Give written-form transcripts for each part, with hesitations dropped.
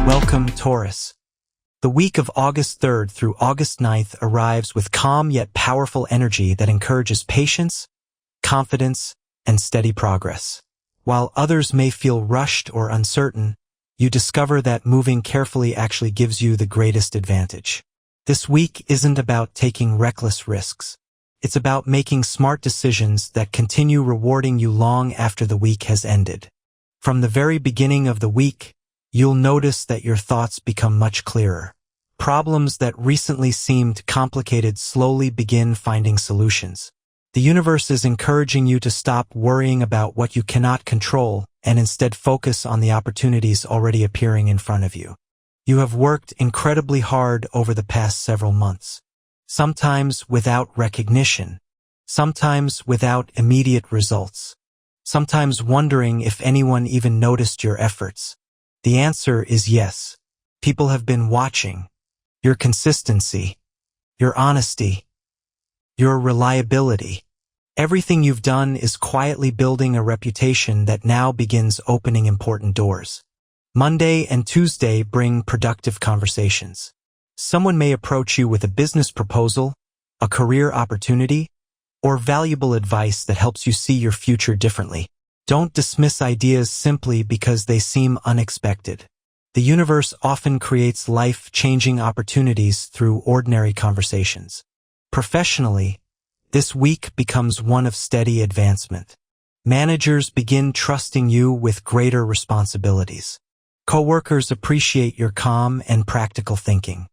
Welcome, Taurus. The week of August 3rd through August 9th arrives with calm yet powerful energy that encourages patience, confidence, and steady progress. While others may feel rushed or uncertain, you discover that moving carefully actually gives you the greatest advantage. This week isn't about taking reckless risks. It's about making smart decisions that continue rewarding you long after the week has ended. From the very beginning of the week, you'll notice that your thoughts become much clearer. Problems that recently seemed complicated slowly begin finding solutions. The universe is encouraging you to stop worrying about what you cannot control and instead focus on the opportunities already appearing in front of you. You have worked incredibly hard over the past several months, sometimes without recognition, sometimes without immediate results, sometimes wondering if anyone even noticed your efforts. The answer is yes. People have been watching. Your consistency, your honesty, your reliability. Everything you've done is quietly building a reputation that now begins opening important doors. Monday and Tuesday bring productive conversations. Someone may approach you with a business proposal, a career opportunity, or valuable advice that helps you see your future differently. Don't dismiss ideas simply because they seem unexpected. The universe often creates life-changing opportunities through ordinary conversations. Professionally, this week becomes one of steady advancement. Managers begin trusting you with greater responsibilities. Coworkers appreciate your calm and practical thinking.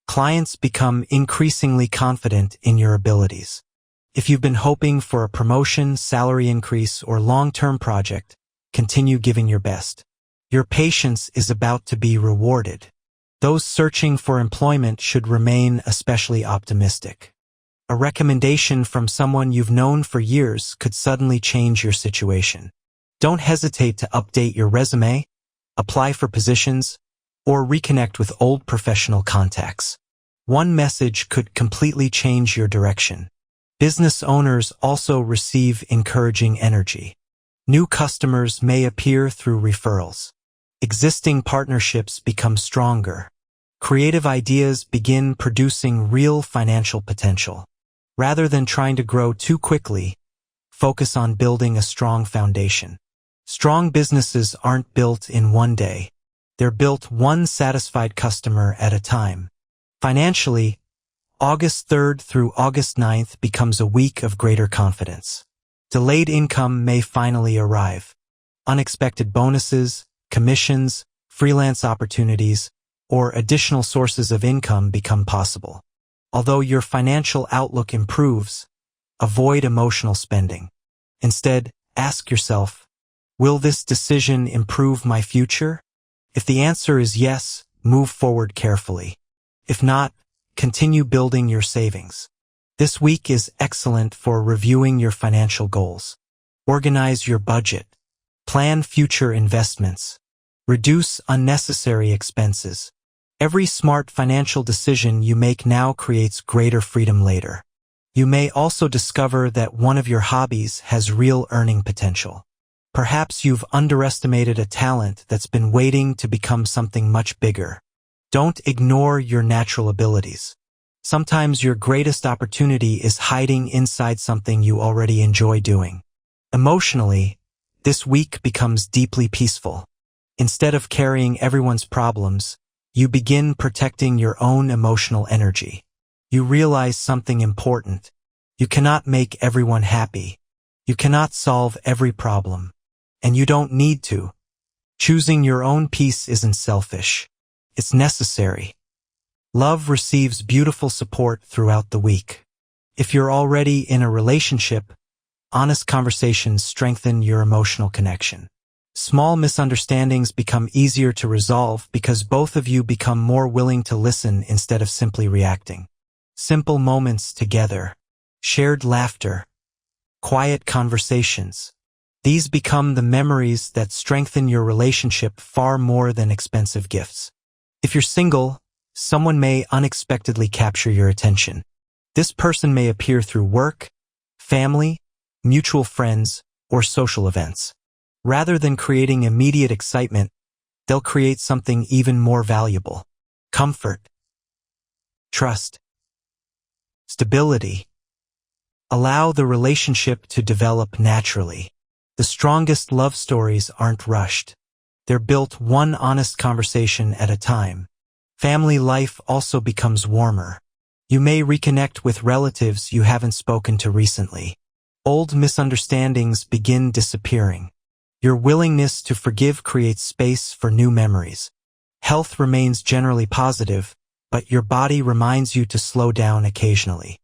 Clients become increasingly confident in your abilities. If you've been hoping for a promotion, salary increase, or long-term project, continue giving your best. Your patience is about to be rewarded. Those searching for employment should remain especially optimistic. A recommendation from someone you've known for years could suddenly change your situation. Don't hesitate to update your resume, apply for positions, or reconnect with old professional contacts. One message could completely change your direction. Business owners also receive encouraging energy. New customers may appear through referrals. Existing partnerships become stronger. Creative ideas begin producing real financial potential. Rather than trying to grow too quickly, focus on building a strong foundation. Strong businesses aren't built in one day. They're built one satisfied customer at a time. Financially, August 3rd through August 9th becomes a week of greater confidence. Delayed income may finally arrive. Unexpected bonuses, commissions, freelance opportunities, or additional sources of income become possible. Although your financial outlook improves, avoid emotional spending. Instead, ask yourself, will this decision improve my future? If the answer is yes, move forward carefully. If not, continue building your savings. This week is excellent for reviewing your financial goals. Organize your budget. Plan future investments. Reduce unnecessary expenses. Every smart financial decision you make now creates greater freedom later. You may also discover that one of your hobbies has real earning potential. Perhaps you've underestimated a talent that's been waiting to become something much bigger. Don't ignore your natural abilities. Sometimes your greatest opportunity is hiding inside something you already enjoy doing. Emotionally, this week becomes deeply peaceful. Instead of carrying everyone's problems, you begin protecting your own emotional energy. You realize something important. You cannot make everyone happy. You cannot solve every problem. And you don't need to. Choosing your own peace isn't selfish. It's necessary. Love receives beautiful support throughout the week. If you're already in a relationship, honest conversations strengthen your emotional connection. Small misunderstandings become easier to resolve because both of you become more willing to listen instead of simply reacting. Simple moments together, shared laughter, quiet conversations. These become the memories that strengthen your relationship far more than expensive gifts. If you're single, someone may unexpectedly capture your attention. This person may appear through work, family, mutual friends, or social events. Rather than creating immediate excitement, they'll create something even more valuable. Comfort, trust, stability. Allow the relationship to develop naturally. The strongest love stories aren't rushed. They're built one honest conversation at a time. Family life also becomes warmer. You may reconnect with relatives you haven't spoken to recently. Old misunderstandings begin disappearing. Your willingness to forgive creates space for new memories. Health remains generally positive, but your body reminds you to slow down occasionally.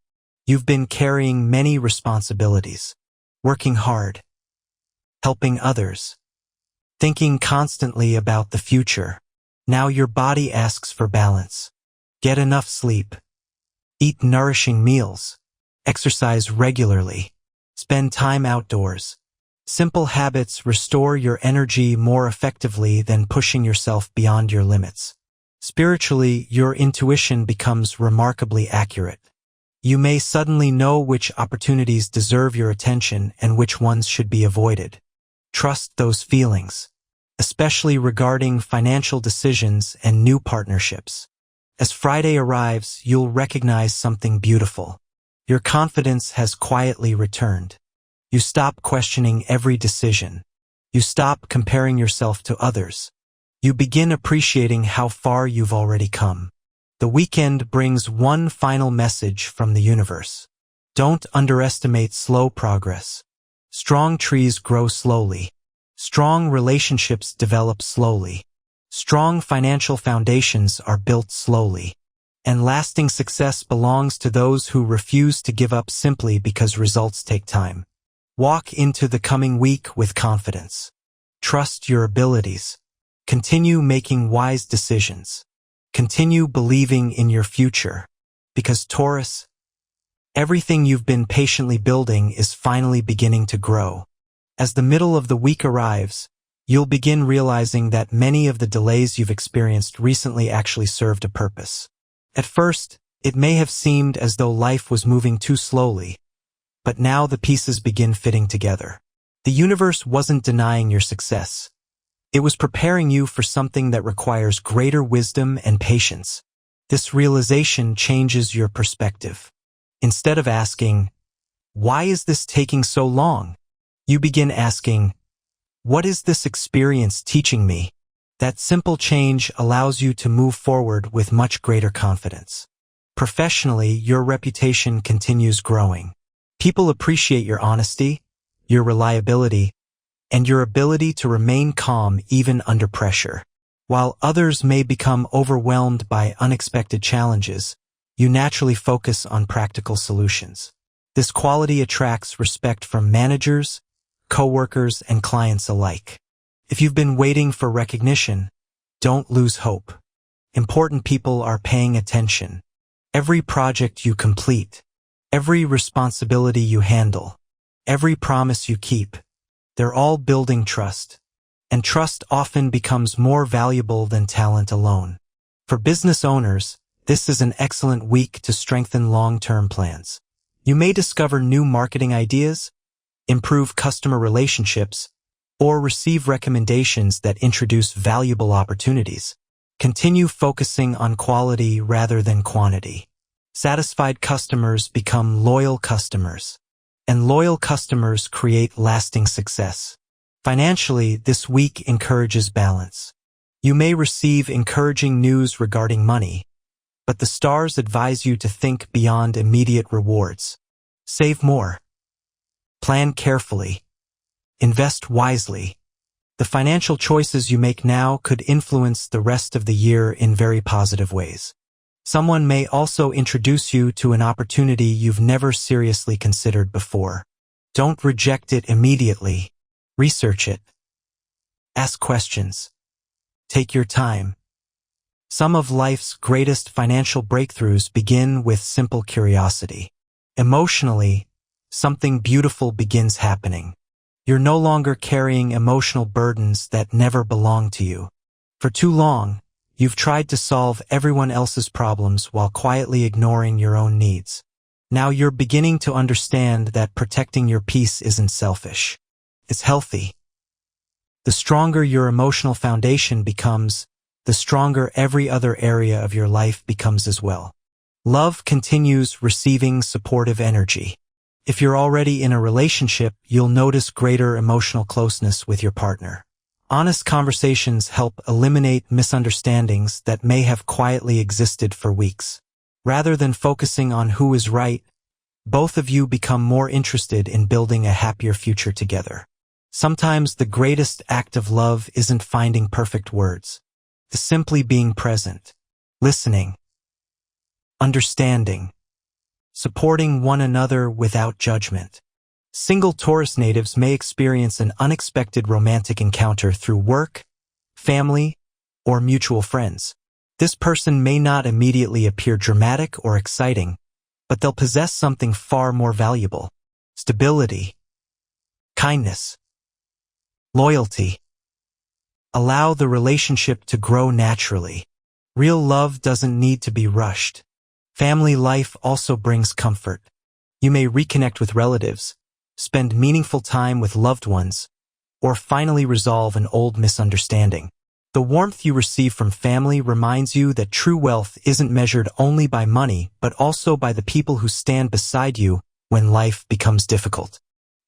You've been carrying many responsibilities, working hard, helping others, thinking constantly about the future. Now your body asks for balance. Get enough sleep. Eat nourishing meals. Exercise regularly. Spend time outdoors. Simple habits restore your energy more effectively than pushing yourself beyond your limits. Spiritually, your intuition becomes remarkably accurate. You may suddenly know which opportunities deserve your attention and which ones should be avoided. Trust those feelings, especially regarding financial decisions and new partnerships. As Friday arrives, you'll recognize something beautiful. Your confidence has quietly returned. You stop questioning every decision. You stop comparing yourself to others. You begin appreciating how far you've already come. The weekend brings one final message from the universe. Don't underestimate slow progress. Strong trees grow slowly. Strong relationships develop slowly. Strong financial foundations are built slowly. And lasting success belongs to those who refuse to give up simply because results take time. Walk into the coming week with confidence. Trust your abilities. Continue making wise decisions. Continue believing in your future. Because Taurus, everything you've been patiently building is finally beginning to grow. As the middle of the week arrives, you'll begin realizing that many of the delays you've experienced recently actually served a purpose. At first, it may have seemed as though life was moving too slowly, but now the pieces begin fitting together. The universe wasn't denying your success. It was preparing you for something that requires greater wisdom and patience. This realization changes your perspective. Instead of asking, "Why is this taking so long?" you begin asking, "What is this experience teaching me?" That simple change allows you to move forward with much greater confidence. Professionally, your reputation continues growing. People appreciate your honesty, your reliability, and your ability to remain calm even under pressure. While others may become overwhelmed by unexpected challenges, you naturally focus on practical solutions. This quality attracts respect from managers, coworkers, and clients alike. If you've been waiting for recognition, don't lose hope. Important people are paying attention. Every project you complete, every responsibility you handle, every promise you keep, they're all building trust. And trust often becomes more valuable than talent alone. For business owners, this is an excellent week to strengthen long-term plans. You may discover new marketing ideas, improve customer relationships, or receive recommendations that introduce valuable opportunities. Continue focusing on quality rather than quantity. Satisfied customers become loyal customers, and loyal customers create lasting success. Financially, this week encourages balance. You may receive encouraging news regarding money, but the stars advise you to think beyond immediate rewards. Save more. Plan carefully. Invest wisely. The financial choices you make now could influence the rest of the year in very positive ways. Someone may also introduce you to an opportunity you've never seriously considered before. Don't reject it immediately. Research it. Ask questions. Take your time. Some of life's greatest financial breakthroughs begin with simple curiosity. Emotionally, something beautiful begins happening. You're no longer carrying emotional burdens that never belong to you. For too long, you've tried to solve everyone else's problems while quietly ignoring your own needs. Now you're beginning to understand that protecting your peace isn't selfish. It's healthy. The stronger your emotional foundation becomes, the stronger every other area of your life becomes as well. Love continues receiving supportive energy. If you're already in a relationship, you'll notice greater emotional closeness with your partner. Honest conversations help eliminate misunderstandings that may have quietly existed for weeks. Rather than focusing on who is right, both of you become more interested in building a happier future together. Sometimes the greatest act of love isn't finding perfect words. It's simply being present, listening, understanding, supporting one another without judgment. Single Taurus natives may experience an unexpected romantic encounter through work, family, or mutual friends. This person may not immediately appear dramatic or exciting, but they'll possess something far more valuable: stability, kindness, loyalty. Allow the relationship to grow naturally. Real love doesn't need to be rushed. Family life also brings comfort. You may reconnect with relatives, spend meaningful time with loved ones, or finally resolve an old misunderstanding. The warmth you receive from family reminds you that true wealth isn't measured only by money, but also by the people who stand beside you when life becomes difficult.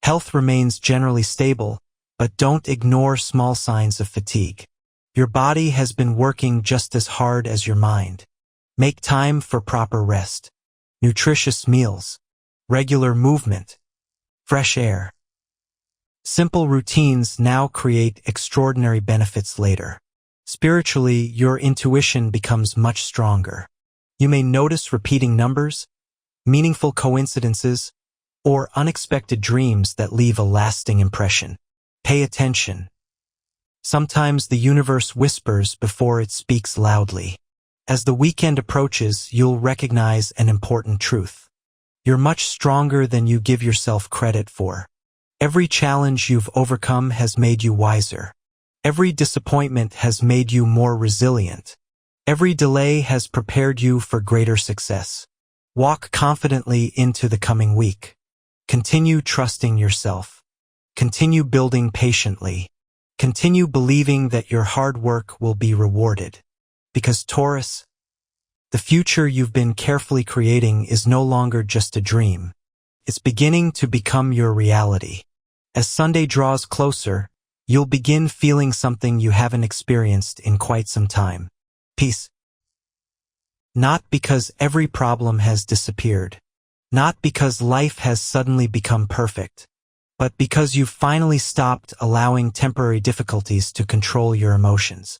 Health remains generally stable, but don't ignore small signs of fatigue. Your body has been working just as hard as your mind. Make time for proper rest, nutritious meals, regular movement, fresh air. Simple routines now create extraordinary benefits later. Spiritually, your intuition becomes much stronger. You may notice repeating numbers, meaningful coincidences, or unexpected dreams that leave a lasting impression. Pay attention. Sometimes the universe whispers before it speaks loudly. As the weekend approaches, you'll recognize an important truth. You're much stronger than you give yourself credit for. Every challenge you've overcome has made you wiser. Every disappointment has made you more resilient. Every delay has prepared you for greater success. Walk confidently into the coming week. Continue trusting yourself. Continue building patiently. Continue believing that your hard work will be rewarded. Because Taurus, the future you've been carefully creating is no longer just a dream. It's beginning to become your reality. As Sunday draws closer, you'll begin feeling something you haven't experienced in quite some time. Peace. Not because every problem has disappeared. Not because life has suddenly become perfect. But because you've finally stopped allowing temporary difficulties to control your emotions.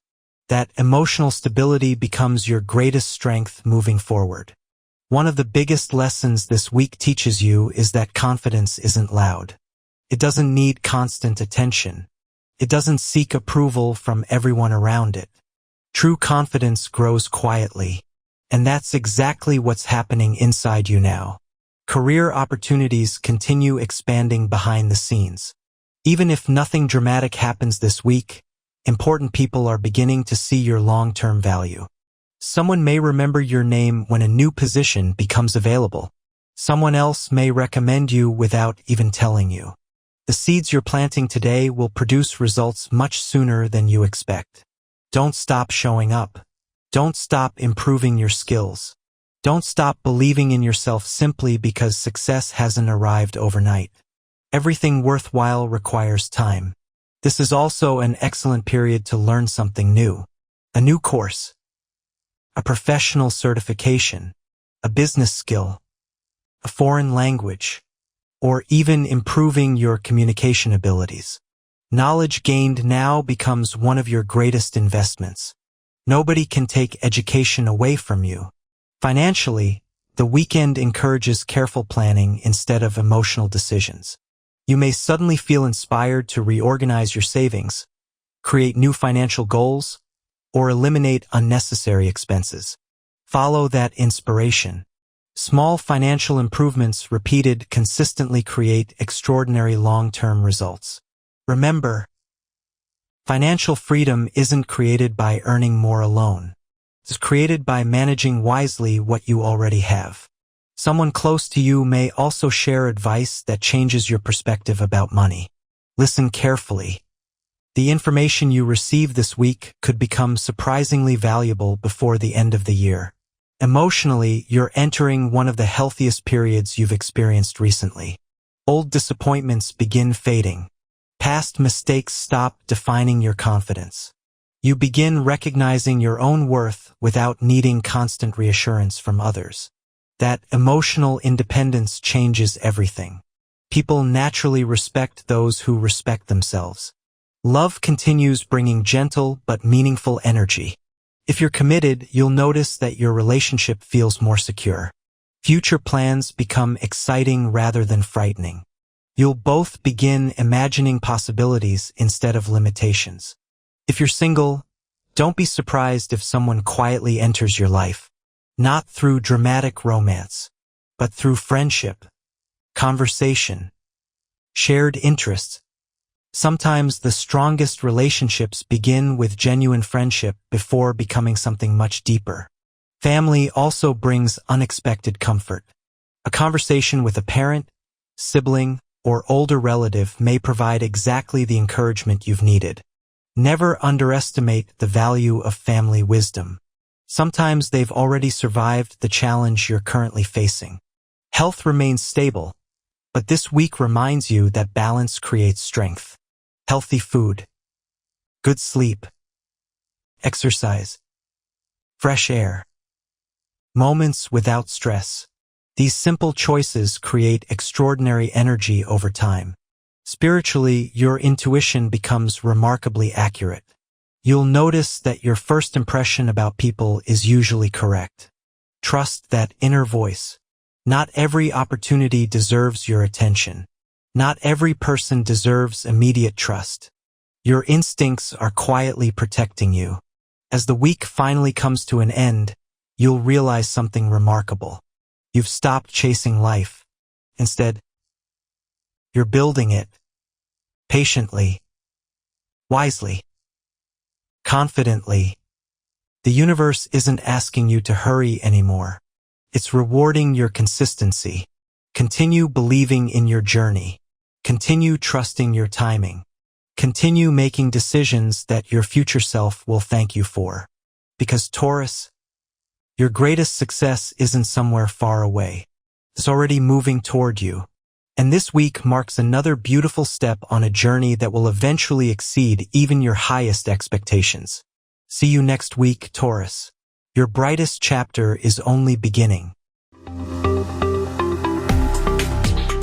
That emotional stability becomes your greatest strength moving forward. One of the biggest lessons this week teaches you is that confidence isn't loud. It doesn't need constant attention. It doesn't seek approval from everyone around it. True confidence grows quietly. And that's exactly what's happening inside you now. Career opportunities continue expanding behind the scenes. Even if nothing dramatic happens this week, important people are beginning to see your long-term value. Someone may remember your name when a new position becomes available. Someone else may recommend you without even telling you. The seeds you're planting today will produce results much sooner than you expect. Don't stop showing up. Don't stop improving your skills. Don't stop believing in yourself simply because success hasn't arrived overnight. Everything worthwhile requires time. This is also an excellent period to learn something new. A new course, a professional certification, a business skill, a foreign language, or even improving your communication abilities. Knowledge gained now becomes one of your greatest investments. Nobody can take education away from you. Financially, the weekend encourages careful planning instead of emotional decisions. You may suddenly feel inspired to reorganize your savings, create new financial goals, or eliminate unnecessary expenses. Follow that inspiration. Small financial improvements repeated consistently create extraordinary long-term results. Remember, financial freedom isn't created by earning more alone. It's created by managing wisely what you already have. Someone close to you may also share advice that changes your perspective about money. Listen carefully. The information you receive this week could become surprisingly valuable before the end of the year. Emotionally, you're entering one of the healthiest periods you've experienced recently. Old disappointments begin fading. Past mistakes stop defining your confidence. You begin recognizing your own worth without needing constant reassurance from others. That emotional independence changes everything. People naturally respect those who respect themselves. Love continues bringing gentle but meaningful energy. If you're committed, you'll notice that your relationship feels more secure. Future plans become exciting rather than frightening. You'll both begin imagining possibilities instead of limitations. If you're single, don't be surprised if someone quietly enters your life. Not through dramatic romance, but through friendship, conversation, shared interests. Sometimes the strongest relationships begin with genuine friendship before becoming something much deeper. Family also brings unexpected comfort. A conversation with a parent, sibling, or older relative may provide exactly the encouragement you've needed. Never underestimate the value of family wisdom. Sometimes they've already survived the challenge you're currently facing. Health remains stable, but this week reminds you that balance creates strength. Healthy food, good sleep, exercise, fresh air, moments without stress. These simple choices create extraordinary energy over time. Spiritually, your intuition becomes remarkably accurate. You'll notice that your first impression about people is usually correct. Trust that inner voice. Not every opportunity deserves your attention. Not every person deserves immediate trust. Your instincts are quietly protecting you. As the week finally comes to an end, you'll realize something remarkable. You've stopped chasing life. Instead, you're building it. Patiently. Wisely. Confidently. The universe isn't asking you to hurry anymore. It's rewarding your consistency. Continue believing in your journey. Continue trusting your timing. Continue making decisions that your future self will thank you for. Because Taurus, your greatest success isn't somewhere far away. It's already moving toward you. And this week marks another beautiful step on a journey that will eventually exceed even your highest expectations. See you next week, Taurus. Your brightest chapter is only beginning.